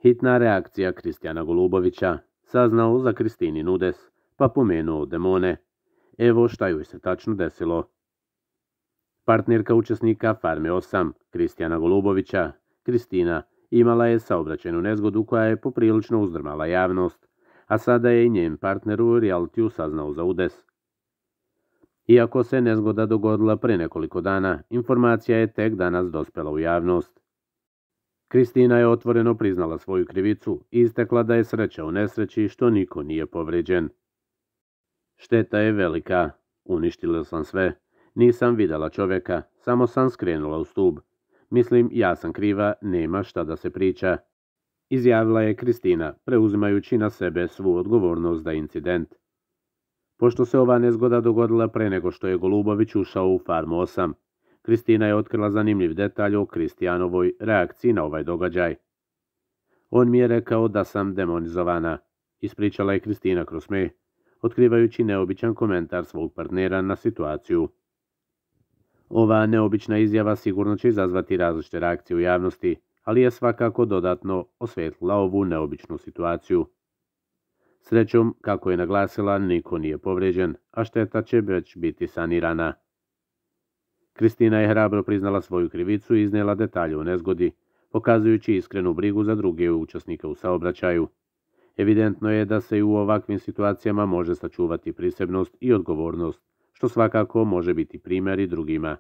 Hitna reakcija Kristijana Golubovića. Saznao za Kristinin udes, pa pomenuo demone. Evo šta joj se tačno desilo. Partnerka učesnika Farme 8, Kristijana Golubovića, Kristina, imala je saobraćajnu nezgodu koja je poprilično uzdrmala javnost, a sada je i njen partner u realitiju saznao za udes. Iako se nezgoda dogodila pre nekoliko dana, informacija je tek danas dospela u javnost. Kristina je otvoreno priznala svoju krivicu i istakla da je sreća u nesreći što niko nije povređen. Šteta je velika, uništila sam sve, nisam videla čovjeka, samo sam skrenula u stub. Mislim, ja sam kriva, nema šta da se priča, izjavila je Kristina, preuzimajući na sebe svu odgovornost za incident. Pošto se ova nezgoda dogodila pre nego što je Golubović ušao u Farmu 8, Kristina je otkrila zanimljiv detalj o Kristijanovoj reakciji na ovaj događaj. On mi je rekao da sam demonizovana, ispričala je Kristina kroz smeh, otkrivajući neobičan komentar svog partnera na situaciju. Ova neobična izjava sigurno će izazvati različite reakcije u javnosti, ali je svakako dodatno osvetlila ovu neobičnu situaciju. Srećom, kako je naglasila, niko nije povređen, a šteta će već biti sanirana. Kristina je hrabro priznala svoju krivicu i iznijela detalje o nezgodi, pokazujući iskrenu brigu za druge učesnike u saobraćaju. Evidentno je da se i u ovakvim situacijama može sačuvati prisebnost i odgovornost, što svakako može biti primjer i drugima.